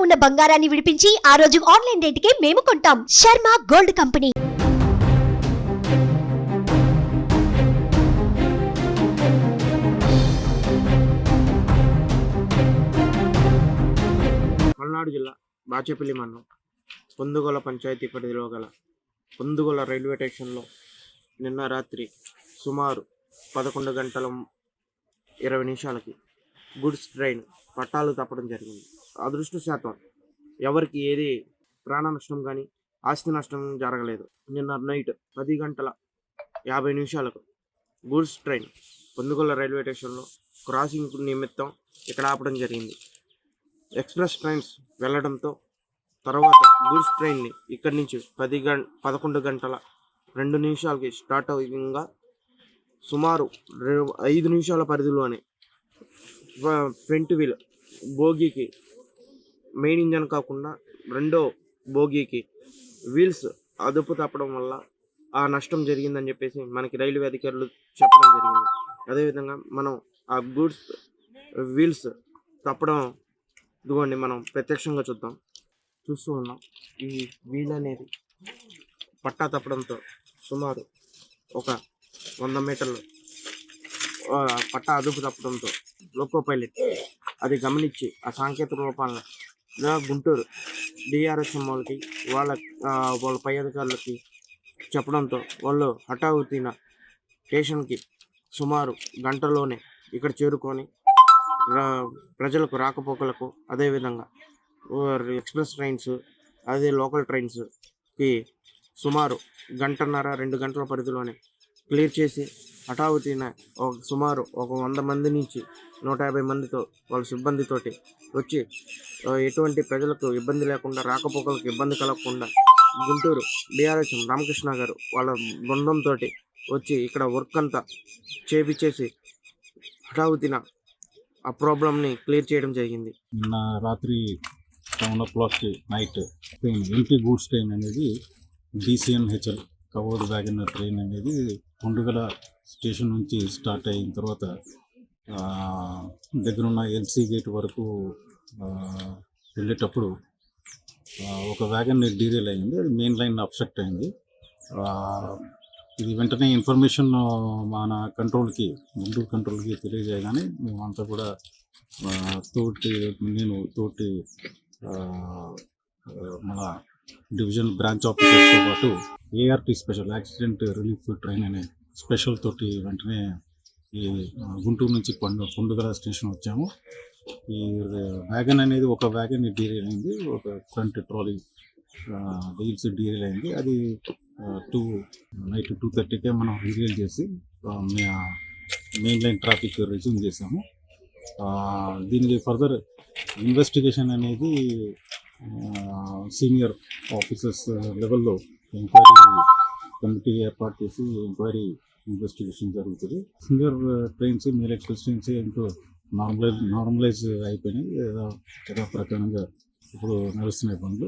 ఉన్న బంగారాన్ని విడిపించి ఆ రోజు ఆన్లైన్ రేటుకే మేము కొంటాం. Sharma gold company. పల్నాడు జిల్లా బాచేపల్లి మండలం పొందుగోల పంచాయతీ పరిధిలో గల పొందుగోల రైల్వే స్టేషన్లో నిన్న రాత్రి సుమారు 11:20 గుడ్స్ ట్రైన్ పట్టాలు తప్పడం జరిగింది. అదృష్టశాతం ఎవరికి ఏది ప్రాణ నష్టం కానీ ఆస్తి నష్టం జరగలేదు. నిన్న నైట్ 10:50 గుడ్స్ ట్రైన్ పొందుగోల రైల్వే స్టేషన్లో క్రాసింగ్ నిమిత్తం ఇక్కడ ఆపడం జరిగింది. ఎక్స్ప్రెస్ ట్రైన్స్ వెళ్ళడంతో తర్వాత గూడ్స్ ట్రైన్ని ఇక్కడి నుంచి 11:02 స్టార్ట్ అవ్వగా సుమారు 5 నిమిషాల పరిధిలోనే ఫ్రంట్ వీల్ బోగీకి మెయిన్ ఇంజన్ కాకుండా రెండో బోగీకి వీల్స్ అదుపు తప్పడం వల్ల ఆ నష్టం జరిగిందని చెప్పేసి మనకి రైల్వే అధికారులు చెప్పడం జరిగింది. అదేవిధంగా మనం ఆ గూడ్స్ వీల్స్ తప్పడం ఇదిగోండి మనం ప్రత్యక్షంగా చూస్తూ ఉన్నాం. ఈ వీల్ అనేది పట్టా తప్పడంతో సుమారు ఒక 100 మీటర్లు పట్టా అదుపు తప్పడంతో లోకో పైలట్ అది గమనించి ఆ సాంకేతిక రూపాలను గుంటూరు డిఆర్ఎస్ఎం వాళ్ళకి వాళ్ళ పై అధికారులకి చెప్పడంతో వాళ్ళు హఠావుతిన స్టేషన్కి సుమారు గంటలోనే ఇక్కడ చేరుకొని ప్రజలకు రాకపోకలకు అదేవిధంగా ఎక్స్ప్రెస్ ట్రైన్స్ అదే లోకల్ ట్రైన్స్కి సుమారు 1.5-2 గంటల పరిధిలోనే క్లియర్ చేసి హఠావుతిన సుమారు ఒక 100 మంది నుంచి 150 మందితో వాళ్ళ సిబ్బందితోటి వచ్చి ఎటువంటి ప్రజలకు ఇబ్బంది లేకుండా రాకపోకలకు ఇబ్బంది కలగకుండా గుంటూరు డిఆర్ఎస్ రామకృష్ణ గారు వాళ్ళ బృందంతో వచ్చి ఇక్కడ వర్క్ అంతా చేపించేసి హఠావుతిన ఆ ప్రాబ్లమ్ని క్లియర్ చేయడం జరిగింది. నిన్న రాత్రి 7:00 నైట్ ఎంటీ గూడ్స్ ట్రైన్ అనేది DCNHL కవర్డ్ వ్యాగన్ ట్రైన్ అనేది పొండుగల స్టేషన్ నుంచి స్టార్ట్ అయిన తర్వాత దగ్గరున్న ఎల్సీ గేట్ వరకు వెళ్ళేటప్పుడు ఒక వ్యాగన్ డీరేల్ అయింది. అది మెయిన్ లైన్ అబ్స్ట్రక్ట్ అయింది. ఇది వెంటనే ఇన్ఫర్మేషన్ మన కంట్రోల్కి గుంటూరు కంట్రోల్కి తెలియజేయగానే మేమంతా కూడా తోటి మన డివిజన్ బ్రాంచ్ ఆఫీసర్స్తో పాటు ART special accident relief train అనే స్పెషల్ తోటి వెంటనే ఈ గుంటూరు నుంచి పొండుగల స్టేషన్ వచ్చాము. ఈ వ్యాగన్ అనేది ఒక వ్యాగన్ డీరేల్ అయింది, ఒక ఫ్రంట్ ట్రాలీ వీల్స్ డీరేల్ అయింది. అది నైట్ 2:30కే మనం రీరియల్ చేసి మెయిన్ లైన్ ట్రాఫిక్ రెజ్యూమ్ చేసాము. దీనికి ఫర్దర్ ఇన్వెస్టిగేషన్ అనేది సీనియర్ ఆఫీసర్స్ లెవెల్లో ఎంక్వైరీ కమిటీ ఏర్పాటు చేసి ఇన్వెస్టిగేషన్ జరుగుతుంది. Singer trains mail express trains ఇంకో నార్మలైజ్ అయిపోయినాయి. యథా ప్రకారంగా ఇప్పుడు నడుస్తున్నాయి పనులు.